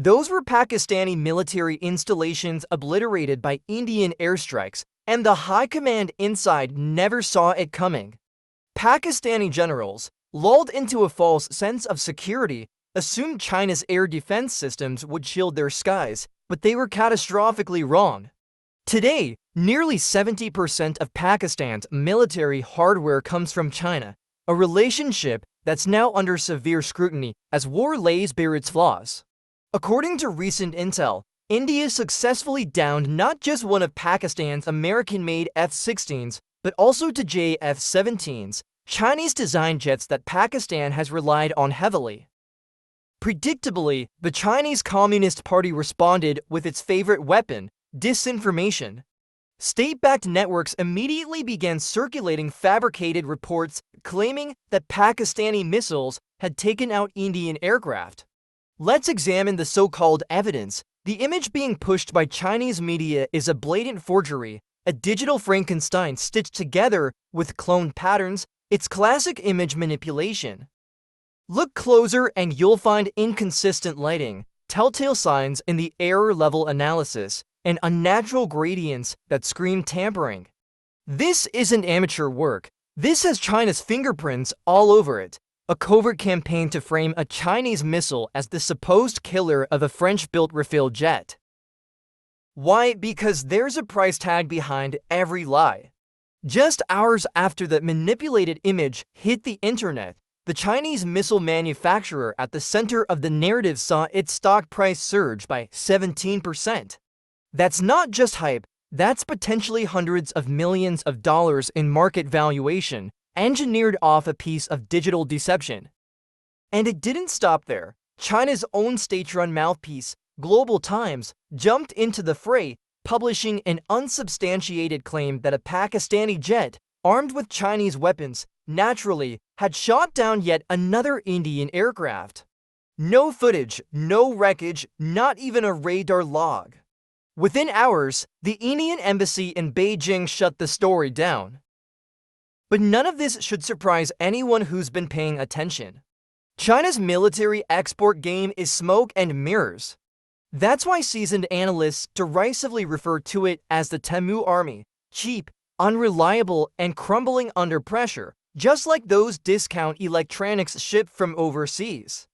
Those were Pakistani military installations obliterated by Indian airstrikes, and the high command inside never saw it coming. Pakistani generals, lulled into a false sense of security, assumed China's air defense systems would shield their skies, but they were catastrophically wrong. Today, nearly 70% of Pakistan's military hardware comes from China, a relationship that's now under severe scrutiny as war lays bare its flaws. According to recent intel, India successfully downed not just one of Pakistan's American-made F-16s, but also two F-17s, Chinese-designed jets that Pakistan has relied on heavily. Predictably, the Chinese Communist Party responded with its favorite weapon, disinformation. State-backed networks immediately began circulating fabricated reports claiming that Pakistani missiles had taken out Indian aircraft. Let's examine the so-called evidence. The image being pushed by Chinese media is a blatant forgery, a digital Frankenstein stitched together with cloned patterns. It's classic image manipulation. Look closer and you'll find inconsistent lighting, telltale signs in the error level analysis, and unnatural gradients that scream tampering. This isn't amateur work. This has China's fingerprints all over it, a covert campaign to frame a Chinese missile as the supposed killer of a French-built Rafale jet. Why? Because there's a price tag behind every lie. Just hours after the manipulated image hit the internet, the Chinese missile manufacturer at the center of the narrative saw its stock price surge by 17%. That's not just hype, that's potentially hundreds of millions of dollars in market valuation, engineered off a piece of digital deception. And it didn't stop there. China's own state-run mouthpiece, Global Times, jumped into the fray, publishing an unsubstantiated claim that a Pakistani jet, armed with Chinese weapons, naturally had shot down yet another Indian aircraft. No footage, no wreckage, not even a radar log. Within hours, the Indian embassy in Beijing shut the story down. But none of this should surprise anyone who's been paying attention. China's military export game is smoke and mirrors. That's why seasoned analysts derisively refer to it as the Temu army, cheap, unreliable, and crumbling under pressure, just like those discount electronics shipped from overseas.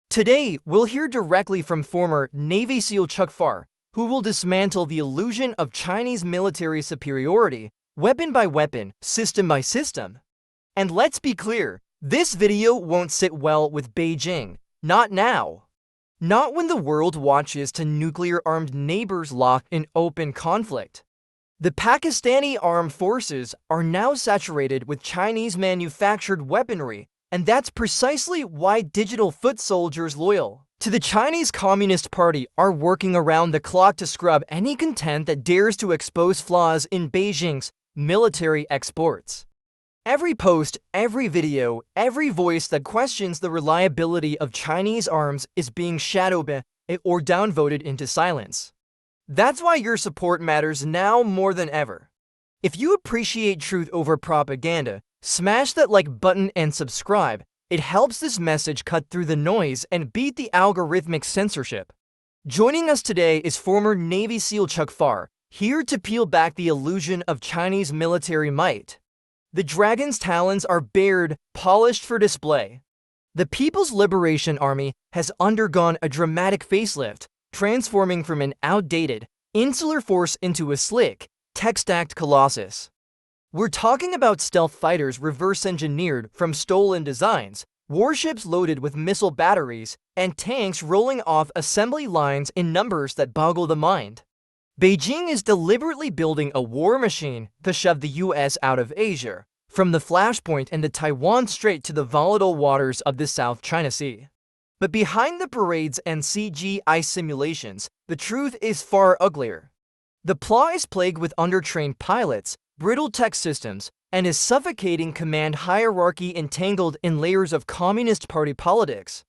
Today, we'll hear directly from former Navy SEAL Chuck Farr, who will dismantle the illusion of Chinese military superiority, weapon by weapon, system by system. And let's be clear, this video won't sit well with Beijing. Not now. Not when the world watches to nuclear-armed neighbors locked in open conflict. The Pakistani armed forces are now saturated with Chinese-manufactured weaponry, and that's precisely why digital foot soldiers loyal to the Chinese Communist Party are working around the clock to scrub any content that dares to expose flaws in Beijing's military exports. Every post, every video, every voice that questions the reliability of Chinese arms is being shadow banned or downvoted into silence. That's why your support matters now more than ever. If you appreciate truth over propaganda, smash that like button and subscribe. It helps this message cut through the noise and beat the algorithmic censorship. Joining us today is former Navy SEAL Chuck Farr, here to peel back the illusion of Chinese military might. The dragon's talons are bared, polished for display. The People's Liberation Army has undergone a dramatic facelift, transforming from an outdated, insular force into a slick, tech-stacked colossus. We're talking about stealth fighters reverse-engineered from stolen designs, warships loaded with missile batteries, and tanks rolling off assembly lines in numbers that boggle the mind. Beijing is deliberately building a war machine to shove the US out of Asia, from the flashpoint in the Taiwan Strait to the volatile waters of the South China Sea. But behind the parades and CGI simulations, the truth is far uglier. The plot is plagued with undertrained pilots, brittle tech systems, and a suffocating command hierarchy entangled in layers of Communist Party politics.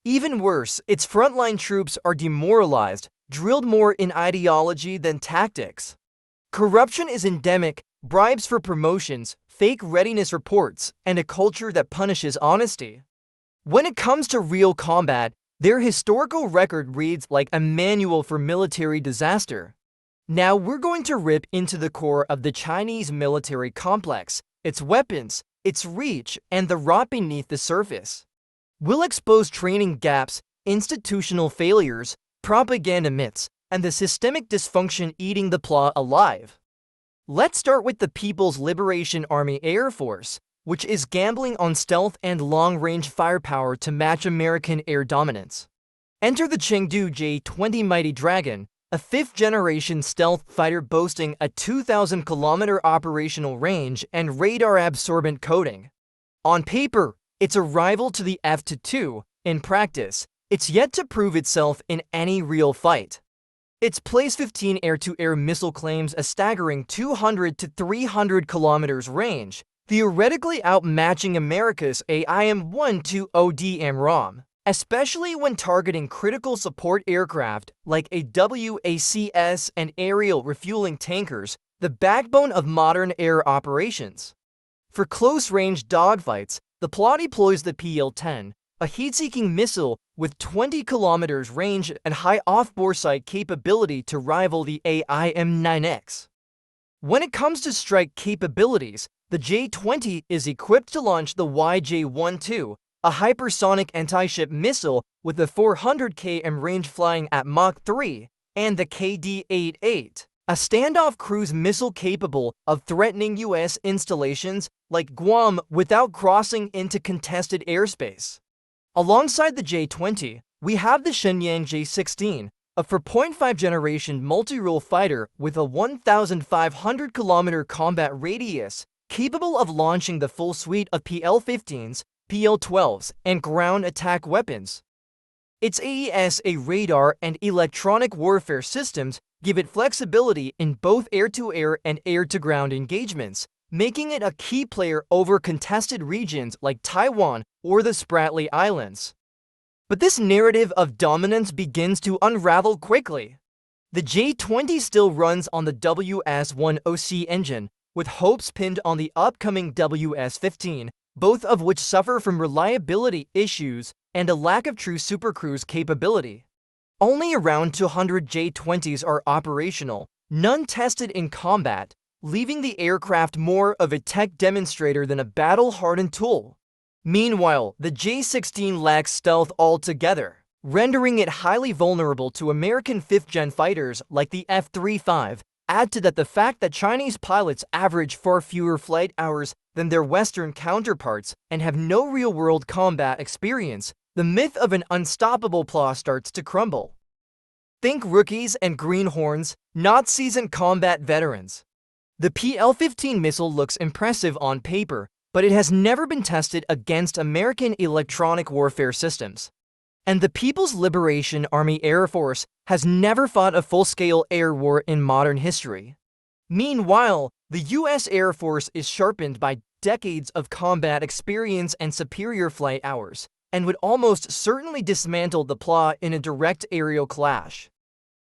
Even worse, its frontline troops are demoralized, drilled more in ideology than tactics. Corruption is endemic, bribes for promotions, fake readiness reports, and a culture that punishes honesty. When it comes to real combat, Their historical record reads like a manual for military disaster. Now we're going to rip into the core of the Chinese military complex, its weapons, its reach, and the rot beneath the surface. We'll expose training gaps, institutional failures, propaganda myths, and the systemic dysfunction eating the plot alive. Let's start with the People's Liberation Army Air Force, which is gambling on stealth and long-range firepower to match American air dominance. Enter the Chengdu J-20 Mighty Dragon, a fifth-generation stealth fighter boasting a 2,000-kilometer operational range and radar-absorbent coating. On paper, it's a rival to the F-22. In practice, it's yet to prove itself in any real fight. Its Place 15 air-to-air missile claims a staggering 200 to 300 kilometers range, theoretically outmatching America's AIM-120D AMRAAM, especially when targeting critical support aircraft like AWACS and aerial refueling tankers, the backbone of modern air operations. For close-range dogfights, the plot deploys the PL-10, a heat-seeking missile with 20 kilometers range and high off-bore sight capability to rival the AIM-9X. When it comes to strike capabilities, the J-20 is equipped to launch the YJ-12, a hypersonic anti-ship missile with a 400 km range flying at Mach 3, and the KD-88, a standoff cruise missile capable of threatening U.S. installations like Guam without crossing into contested airspace. Alongside the J-20, we have the Shenyang J-16, a 4.5 generation multi-role fighter with a 1,500-kilometer combat radius, capable of launching the full suite of PL-15s, PL-12s, and ground attack weapons. Its AESA radar and electronic warfare systems give it flexibility in both air-to-air and air-to-ground engagements, making it a key player over contested regions like Taiwan or the Spratly Islands. But this narrative of dominance begins to unravel quickly. The J-20 still runs on the WS-10C engine, with hopes pinned on the upcoming WS-15, both of which suffer from reliability issues and a lack of true supercruise capability. Only around 200 J-20s are operational, none tested in combat, leaving the aircraft more of a tech demonstrator than a battle-hardened tool. Meanwhile, the J-16 lacks stealth altogether, rendering it highly vulnerable to American 5th-gen fighters like the F-35. Add to that the fact that Chinese pilots average far fewer flight hours than their Western counterparts and have no real-world combat experience, the myth of an unstoppable plot starts to crumble. Think rookies and greenhorns, not seasoned combat veterans. The PL-15 missile looks impressive on paper, but it has never been tested against American electronic warfare systems. And the People's Liberation Army Air Force has never fought a full-scale air war in modern history. Meanwhile, the U.S. Air Force is sharpened by decades of combat experience and superior flight hours, and would almost certainly dismantle the plot in a direct aerial clash.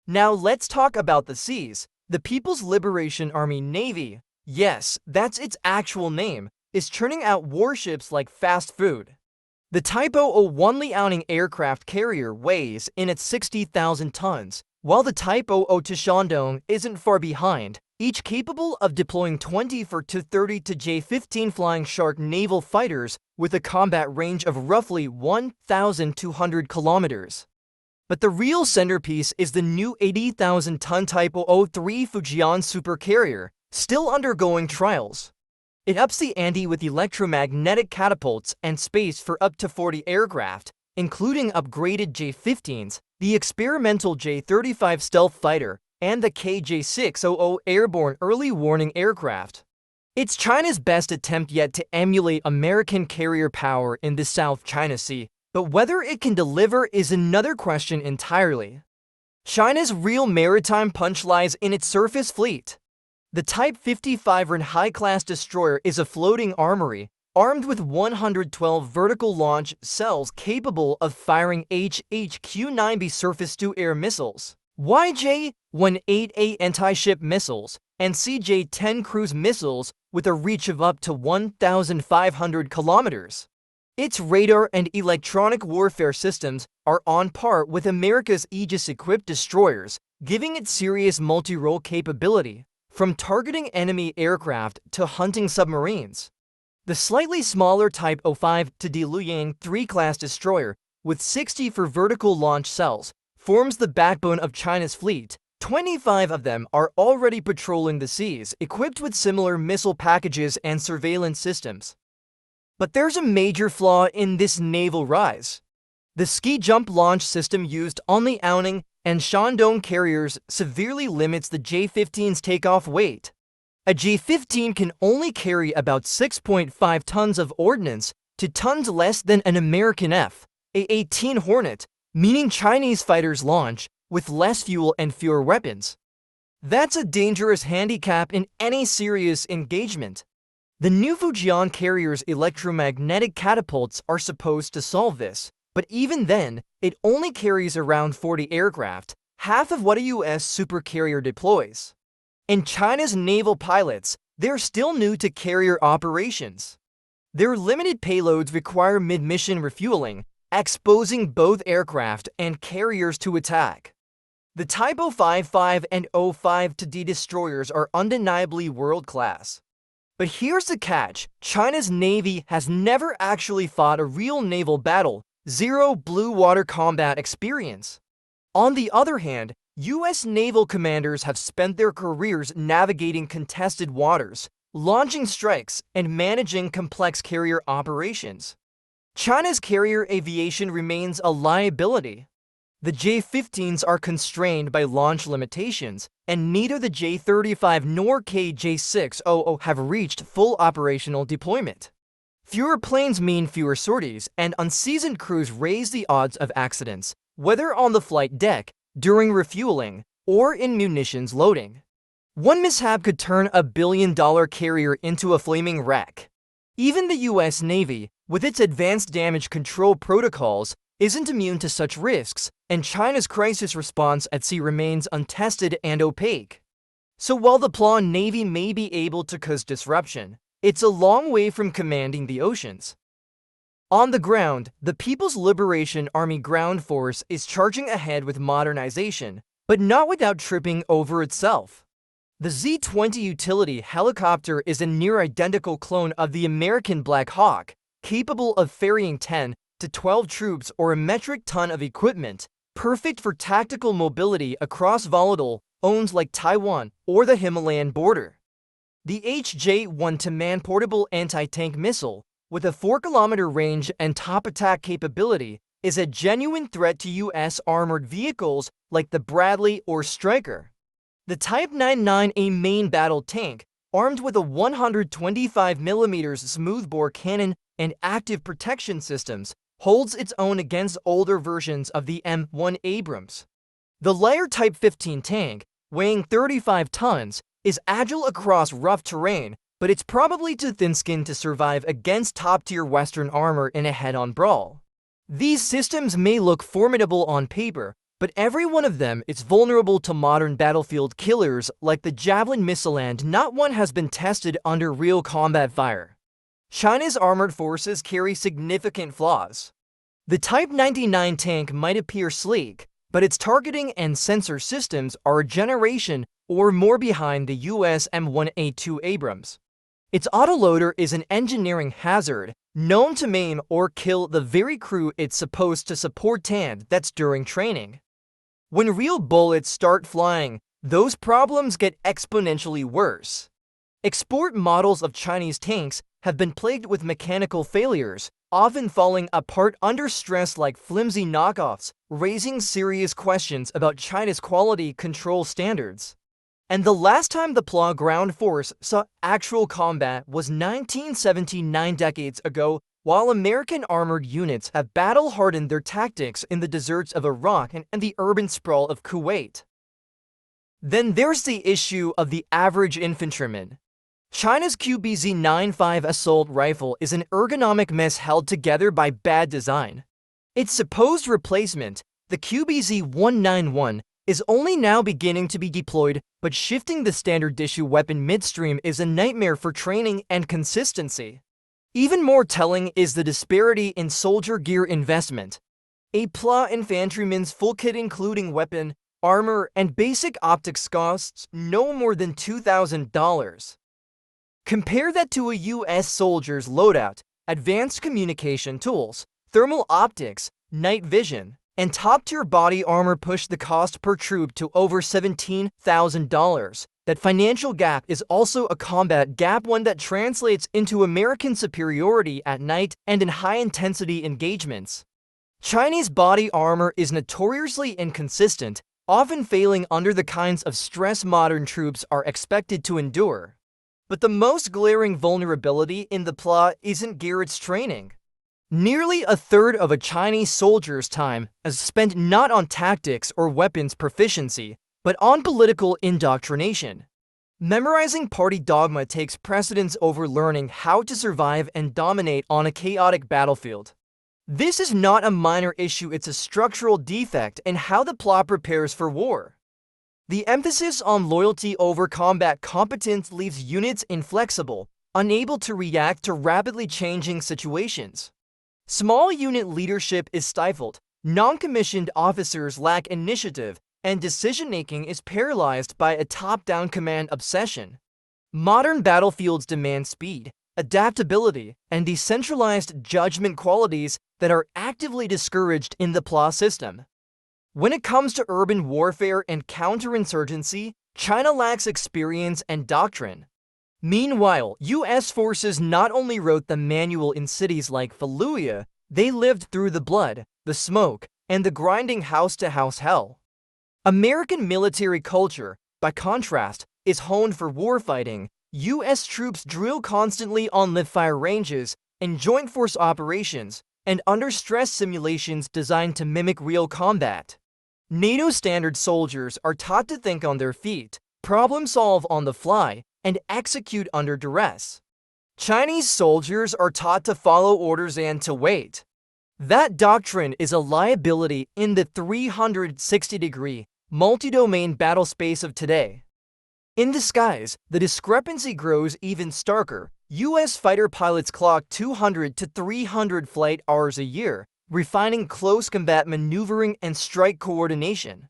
Now let's talk about the seas. The People's Liberation Army Navy, yes, that's its actual name, is churning out warships like fast food. The Type 001 Liaoning aircraft carrier weighs in at 60,000 tons, while the Type 00 Shandong isn't far behind, each capable of deploying 24 to 30 to J-15 Flying Shark naval fighters with a combat range of roughly 1,200 kilometers. But the real centerpiece is the new 80,000-ton Type 003 Fujian supercarrier, still undergoing trials. It ups the ante with electromagnetic catapults and space for up to 40 aircraft, including upgraded J-15s, the experimental J-35 stealth fighter, and the KJ-600 airborne early warning aircraft. It's China's best attempt yet to emulate American carrier power in the South China Sea, but whether it can deliver is another question entirely. China's real maritime punch lies in its surface fleet. The Type 55 high-class destroyer is a floating armory, armed with 112 vertical launch cells capable of firing HHQ-9B surface-to-air missiles, YJ-188 anti-ship missiles, and CJ-10 cruise missiles with a reach of up to 1,500 kilometers. Its radar and electronic warfare systems are on par with America's Aegis-equipped destroyers, giving it serious multi-role capability, from targeting enemy aircraft to hunting submarines. The slightly smaller Type 05 to Liuyang 3 class destroyer, with 60 for vertical launch cells, forms the backbone of China's fleet. 25 of them are already patrolling the seas, equipped with similar missile packages and surveillance systems. But there's a major flaw in this naval rise. The ski-jump launch system used on the Liaoning and Shandong carriers severely limits the J-15's takeoff weight. A J-15 can only carry about 6.5 tons of ordnance to tons less than an American F-18 Hornet, meaning Chinese fighters launch with less fuel and fewer weapons. That's a dangerous handicap in any serious engagement. The new Fujian carrier's electromagnetic catapults are supposed to solve this, but even then, it only carries around 40 aircraft, half of what a US supercarrier deploys. And China's naval pilots, they're still new to carrier operations. Their limited payloads require mid-mission refueling, exposing both aircraft and carriers to attack. The Type 055 and 05-D destroyers are undeniably world-class. But here's the catch: China's Navy has never actually fought a real naval battle, zero blue water combat experience. On the other hand, US naval commanders have spent their careers navigating contested waters, launching strikes, and managing complex carrier operations. China's carrier aviation remains a liability. The J-15s are constrained by launch limitations, and neither the J-35 nor KJ-600 have reached full operational deployment. Fewer planes mean fewer sorties, and unseasoned crews raise the odds of accidents, whether on the flight deck, during refueling, or in munitions loading. One mishap could turn a billion-dollar carrier into a flaming wreck. Even the US Navy, with its advanced damage control protocols, isn't immune to such risks, and China's crisis response at sea remains untested and opaque. So while the PLA Navy may be able to cause disruption, it's a long way from commanding the oceans. On the ground, the People's Liberation Army Ground Force is charging ahead with modernization, but not without tripping over itself. The Z-20 utility helicopter is a near-identical clone of the American Black Hawk, capable of ferrying 10 to 12 troops or a metric ton of equipment, perfect for tactical mobility across volatile zones like Taiwan or the Himalayan border. The HJ-1 man-portable anti-tank missile, with a 4-kilometer range and top attack capability, is a genuine threat to US armored vehicles like the Bradley or Stryker. The Type 99A main battle tank, armed with a 125mm smoothbore cannon and active protection systems, holds its own against older versions of the M1 Abrams. The lighter Type 15 tank, weighing 35 tons, is agile across rough terrain, but it's probably too thin-skinned to survive against top-tier Western armor in a head-on brawl. These systems may look formidable on paper, but every one of them is vulnerable to modern battlefield killers like the Javelin missile, and not one has been tested under real combat fire. China's armored forces carry significant flaws. The Type 99 tank might appear sleek, but its targeting and sensor systems are a generation or more behind the US M1A2 Abrams. Its autoloader is an engineering hazard, known to maim or kill the very crew it's supposed to support, and that's during training. When real bullets start flying, those problems get exponentially worse. Export models of Chinese tanks have been plagued with mechanical failures, often falling apart under stress like flimsy knockoffs, raising serious questions about China's quality control standards. And the last time the PLA ground force saw actual combat was 1979, decades ago, while American armored units have battle-hardened their tactics in the deserts of Iraq and the urban sprawl of Kuwait. Then there's the issue of the average infantryman. China's QBZ-95 assault rifle is an ergonomic mess held together by bad design. Its supposed replacement, the QBZ-191, is only now beginning to be deployed, but shifting the standard issue weapon midstream is a nightmare for training and consistency. Even more telling is the disparity in soldier gear investment. A PLA infantryman's full kit including weapon, armor, and basic optics costs no more than $2,000. Compare that to a US soldier's loadout, advanced communication tools, thermal optics, night vision, and top-tier body armor push the cost per troop to over $17,000. That financial gap is also a combat gap, one that translates into American superiority at night and in high-intensity engagements. Chinese body armor is notoriously inconsistent, often failing under the kinds of stress modern troops are expected to endure. But the most glaring vulnerability in the PLA isn't gear, it's training. Nearly a third of a Chinese soldier's time is spent not on tactics or weapons proficiency, but on political indoctrination. Memorizing party dogma takes precedence over learning how to survive and dominate on a chaotic battlefield. This is not a minor issue, it's a structural defect in how the PLA prepares for war. The emphasis on loyalty over combat competence leaves units inflexible, unable to react to rapidly changing situations. Small unit leadership is stifled, non-commissioned officers lack initiative, and decision-making is paralyzed by a top-down command obsession. Modern battlefields demand speed, adaptability, and decentralized judgment qualities that are actively discouraged in the PLA system. When it comes to urban warfare and counterinsurgency, China lacks experience and doctrine. Meanwhile, US forces not only wrote the manual in cities like Fallujah, they lived through the blood, the smoke, and the grinding house-to-house hell. American military culture, by contrast, is honed for warfighting. US troops drill constantly on live-fire ranges, in joint force operations, and under stress simulations designed to mimic real combat. NATO standard soldiers are taught to think on their feet, problem-solve on the fly, and execute under duress. Chinese soldiers are taught to follow orders and to wait. That doctrine is a liability in the 360-degree, multi-domain battle space of today. In the skies, the discrepancy grows even starker. US fighter pilots clock 200 to 300 flight hours a year, refining close combat maneuvering and strike coordination.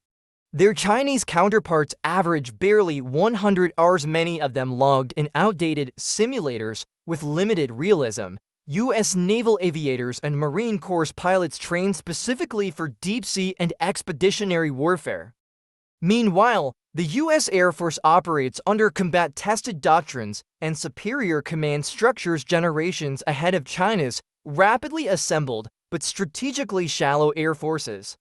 Their Chinese counterparts average barely 100 hours, many of them logged in outdated simulators with limited realism. US naval aviators and Marine Corps pilots train specifically for deep-sea and expeditionary warfare. Meanwhile, the US Air Force operates under combat-tested doctrines and superior command structures generations ahead of China's rapidly assembled but strategically shallow air forces.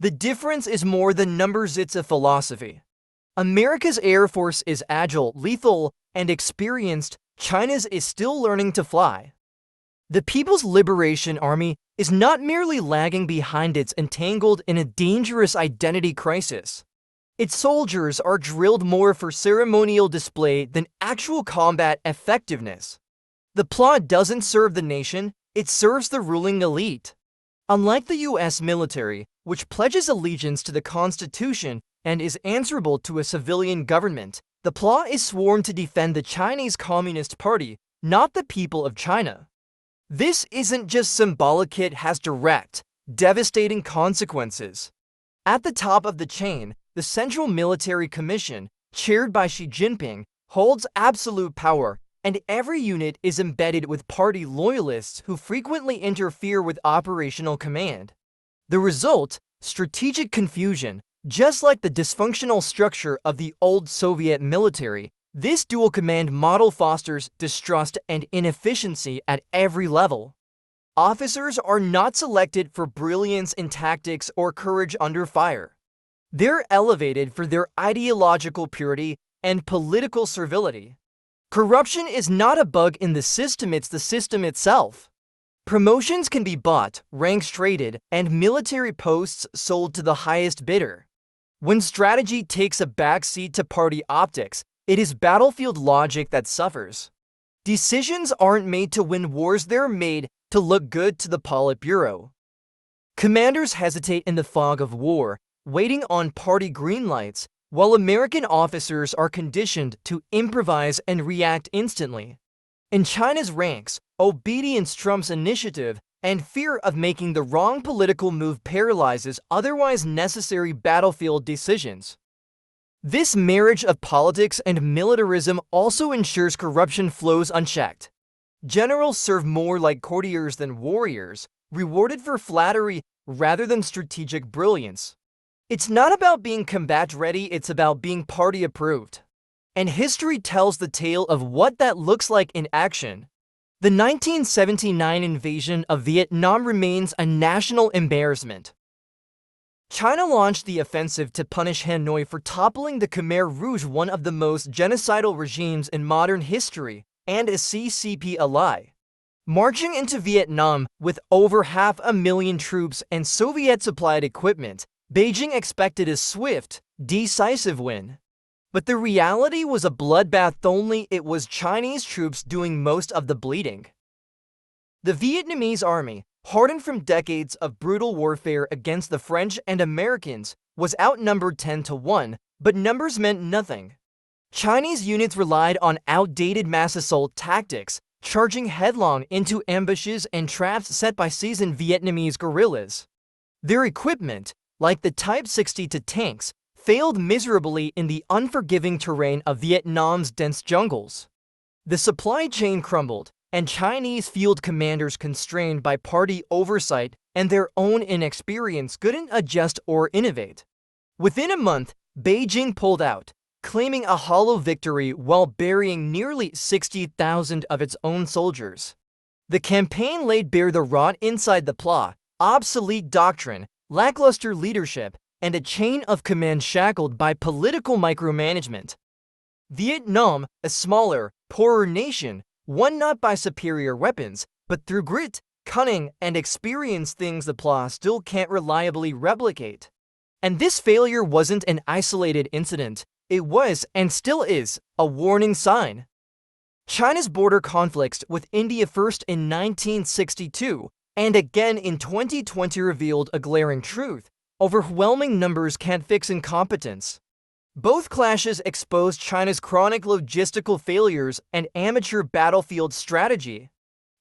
The difference is more than numbers, it's a philosophy. America's Air Force is agile, lethal, and experienced. China's is still learning to fly. The People's Liberation Army is not merely lagging behind, it's entangled in a dangerous identity crisis. Its soldiers are drilled more for ceremonial display than actual combat effectiveness. The PLA doesn't serve the nation, it serves the ruling elite. Unlike the US military, which pledges allegiance to the Constitution and is answerable to a civilian government, the PLA is sworn to defend the Chinese Communist Party, not the people of China. This isn't just symbolic, it has direct, devastating consequences. At the top of the chain, the Central Military Commission, chaired by Xi Jinping, holds absolute power, and every unit is embedded with party loyalists who frequently interfere with operational command. The result? Strategic confusion. Just like the dysfunctional structure of the old Soviet military, this dual command model fosters distrust and inefficiency at every level. Officers are not selected for brilliance in tactics or courage under fire. They're elevated for their ideological purity and political servility. Corruption is not a bug in the system, it's the system itself. Promotions can be bought, ranks traded, and military posts sold to the highest bidder. When strategy takes a backseat to party optics, it is battlefield logic that suffers. Decisions aren't made to win wars, they're made to look good to the Politburo. Commanders hesitate in the fog of war, waiting on party green lights, while American officers are conditioned to improvise and react instantly. In China's ranks, Obedience trumps initiative, and fear of making the wrong political move paralyzes otherwise necessary battlefield decisions. This marriage of politics and militarism also ensures corruption flows unchecked. Generals serve more like courtiers than warriors, rewarded for flattery rather than strategic brilliance. It's not about being combat ready, it's about being party approved. And history tells the tale of what that looks like in action. The 1979 invasion of Vietnam remains a national embarrassment. China launched the offensive to punish Hanoi for toppling the Khmer Rouge, one of the most genocidal regimes in modern history, and a CCP ally. Marching into Vietnam with over 500,000 troops and Soviet-supplied equipment, Beijing expected a swift, decisive win. But the reality was a bloodbath, only it was Chinese troops doing most of the bleeding. The Vietnamese army, hardened from decades of brutal warfare against the French and Americans, was outnumbered 10-1, but numbers meant nothing. Chinese units relied on outdated mass assault tactics, charging headlong into ambushes and traps set by seasoned Vietnamese guerrillas. Their equipment, like the Type 62 tanks, failed miserably in the unforgiving terrain of Vietnam's dense jungles. The supply chain crumbled, and Chinese field commanders, constrained by party oversight and their own inexperience, couldn't adjust or innovate. Within a month, Beijing pulled out, claiming a hollow victory while burying nearly 60,000 of its own soldiers. The campaign laid bare the rot inside the PLA, obsolete doctrine, lackluster leadership, and a chain of command shackled by political micromanagement. Vietnam, a smaller, poorer nation, won not by superior weapons, but through grit, cunning, and experience, things the PLA still can't reliably replicate. And this failure wasn't an isolated incident, it was, and still is, a warning sign. China's border conflicts with India, first in 1962 and again in 2020, revealed a glaring truth: overwhelming numbers can't fix incompetence. Both clashes exposed China's chronic logistical failures and amateur battlefield strategy.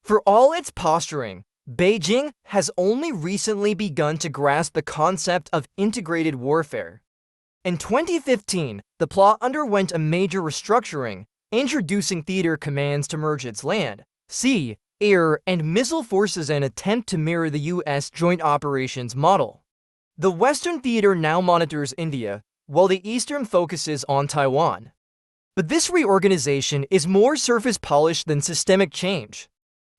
For all its posturing, Beijing has only recently begun to grasp the concept of integrated warfare. In 2015, the PLA underwent a major restructuring, introducing theater commands to merge its land, sea, air, and missile forces in an attempt to mirror the U.S. Joint Operations model. The Western theater now monitors India, while the Eastern focuses on Taiwan. But this reorganization is more surface polished than systemic change.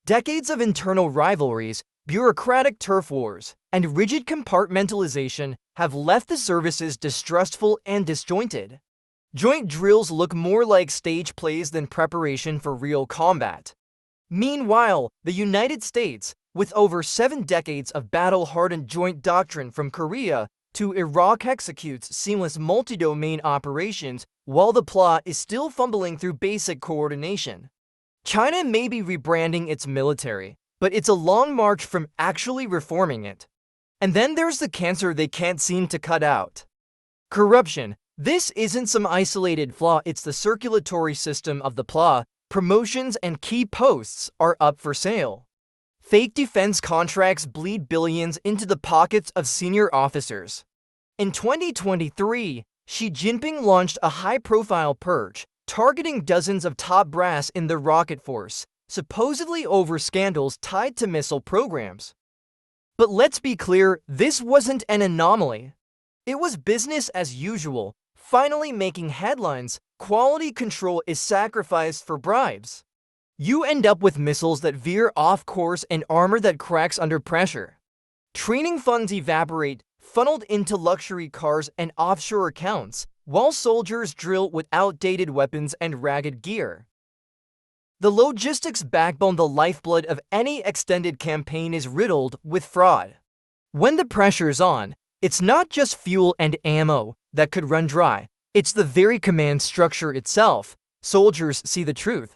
Decades of internal rivalries, bureaucratic turf wars, and rigid compartmentalization have left the services distrustful and disjointed. Joint drills look more like stage plays than preparation for real combat. Meanwhile, the United States, with over 7 decades of battle-hardened joint doctrine from Korea to Iraq, executes seamless multi-domain operations while the PLA is still fumbling through basic coordination. China may be rebranding its military, but it's a long march from actually reforming it. And then there's the cancer they can't seem to cut out: corruption. This isn't some isolated flaw, it's the circulatory system of the PLA. Promotions and key posts are up for sale. Fake defense contracts bleed billions into the pockets of senior officers. In 2023, Xi Jinping launched a high-profile purge, targeting dozens of top brass in the rocket force, supposedly over scandals tied to missile programs. But let's be clear, this wasn't an anomaly. It was business as usual, finally making headlines. Quality control is sacrificed for bribes. You end up with missiles that veer off course and armor that cracks under pressure. Training funds evaporate, funneled into luxury cars and offshore accounts, while soldiers drill with outdated weapons and ragged gear. The logistics backbone, the lifeblood of any extended campaign, is riddled with fraud. When the pressure's on, it's not just fuel and ammo that could run dry. It's the very command structure itself. Soldiers see the truth.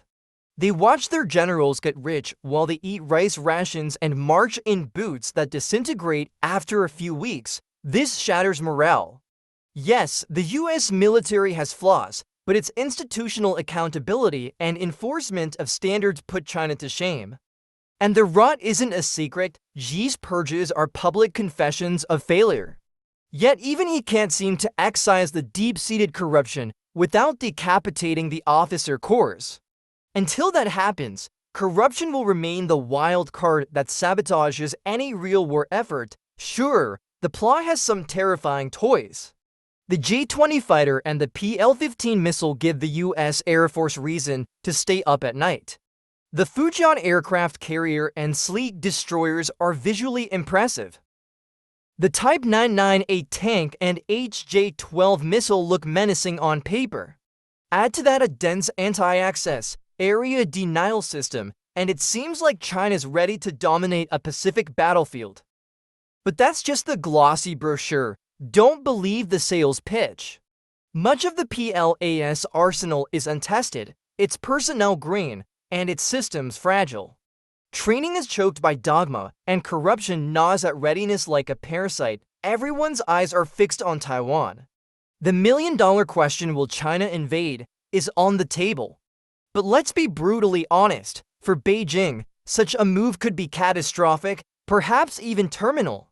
They watch their generals get rich while they eat rice rations and march in boots that disintegrate after a few weeks. This shatters morale. Yes, the US military has flaws, but its institutional accountability and enforcement of standards put China to shame. And the rot isn't a secret. Xi's purges are public confessions of failure. Yet even he can't seem to excise the deep-seated corruption without decapitating the officer corps. Until that happens, corruption will remain the wild card that sabotages any real war effort. Sure, the plot has some terrifying toys. The J-20 fighter and the PL-15 missile give the US Air Force reason to stay up at night. The Fujian aircraft carrier and sleek destroyers are visually impressive. The Type 998 tank and HJ-12 missile look menacing on paper. Add to that a dense anti-access, area denial system, and it seems like China's ready to dominate a Pacific battlefield. But that's just the glossy brochure. Don't believe the sales pitch. Much of the PLA's arsenal is untested, its personnel green, and its systems fragile. Training is choked by dogma, and corruption gnaws at readiness like a parasite. Everyone's eyes are fixed on Taiwan. The million-dollar question, will China invade, is on the table. But let's be brutally honest, for Beijing, such a move could be catastrophic, perhaps even terminal.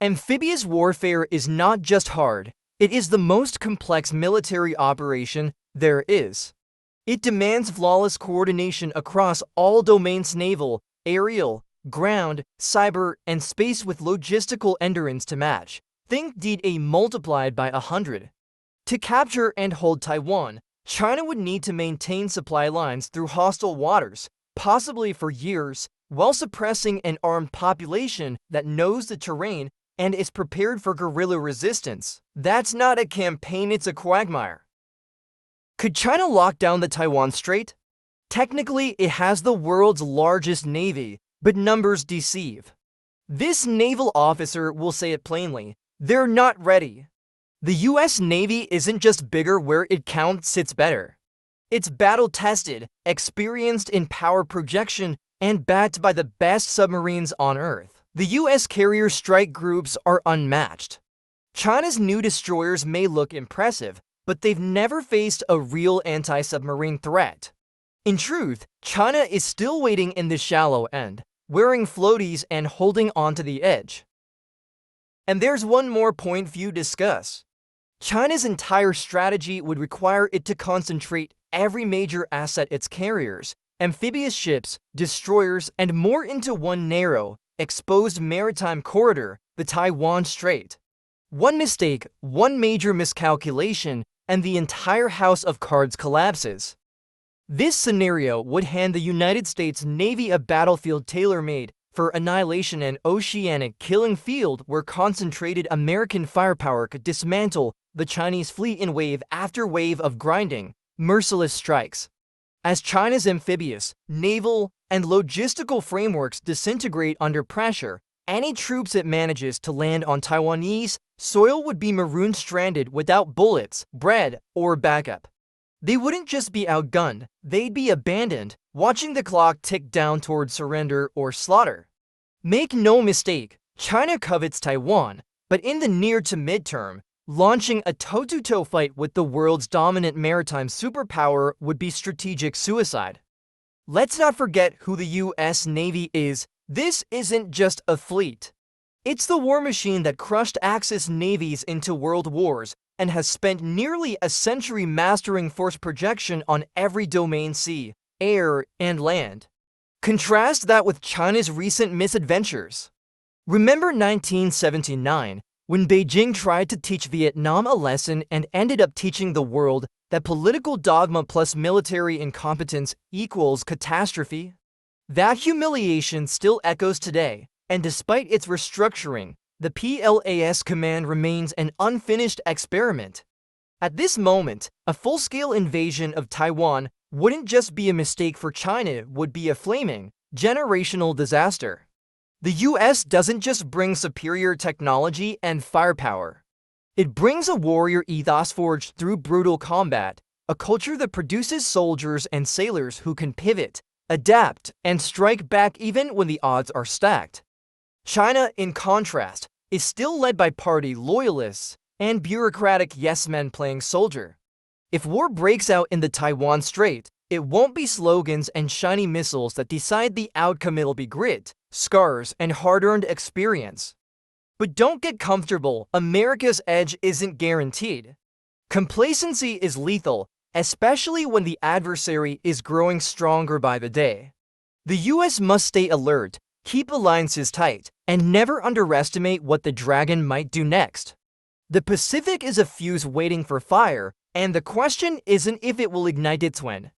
Amphibious warfare is not just hard, it is the most complex military operation there is. It demands flawless coordination across all domains: naval, aerial, ground, cyber, and space, with logistical endurance to match. Think DA multiplied by 100. To capture and hold Taiwan, China would need to maintain supply lines through hostile waters, possibly for years, while suppressing an armed population that knows the terrain and is prepared for guerrilla resistance. That's not a campaign, it's a quagmire. Could China lock down the Taiwan Strait? Technically, it has the world's largest navy, but numbers deceive. This naval officer will say it plainly: they're not ready. The US Navy isn't just bigger where it counts, it's better. It's battle-tested, experienced in power projection, and backed by the best submarines on Earth. The US carrier strike groups are unmatched. China's new destroyers may look impressive, but they've never faced a real anti-submarine threat. In truth, China is still waiting in the shallow end, wearing floaties and holding onto the edge. And there's one more point few discuss. China's entire strategy would require it to concentrate every major asset, its carriers, amphibious ships, destroyers, and more, into one narrow, exposed maritime corridor, the Taiwan Strait. One mistake, one major miscalculation, and the entire house of cards collapses. This scenario would hand the United States Navy a battlefield tailor-made for annihilation, an oceanic killing field where concentrated American firepower could dismantle the Chinese fleet in wave after wave of grinding, merciless strikes. As China's amphibious, naval, and logistical frameworks disintegrate under pressure, any troops it manages to land on Taiwanese soil would be marooned, stranded without bullets, bread, or backup. They wouldn't just be outgunned, they'd be abandoned, watching the clock tick down toward surrender or slaughter. Make no mistake, China covets Taiwan, but in the near to midterm, launching a toe-to-toe fight with the world's dominant maritime superpower would be strategic suicide. Let's not forget who the US Navy is. This isn't just a fleet. It's the war machine that crushed Axis navies into world wars and has spent nearly a century mastering force projection on every domain: sea, air, and land. Contrast that with China's recent misadventures. Remember 1979, when Beijing tried to teach Vietnam a lesson and ended up teaching the world that political dogma plus military incompetence equals catastrophe? That humiliation still echoes today, and despite its restructuring, the PLA's command remains an unfinished experiment. At this moment, a full-scale invasion of Taiwan wouldn't just be a mistake for China, it would be a flaming, generational disaster. The US doesn't just bring superior technology and firepower. It brings a warrior ethos forged through brutal combat, a culture that produces soldiers and sailors who can pivot, adapt, and strike back even when the odds are stacked. China, in contrast, is still led by party loyalists and bureaucratic yes-men playing soldier. If war breaks out in the Taiwan Strait, It won't be slogans and shiny missiles that decide the outcome. It'll be grit, scars, and hard-earned experience. But don't get comfortable. America's edge isn't guaranteed. Complacency is lethal, especially when the adversary is growing stronger by the day. The US must stay alert, keep alliances tight, and never underestimate what the dragon might do next. The Pacific is a fuse waiting for fire, and the question isn't if it will ignite its when.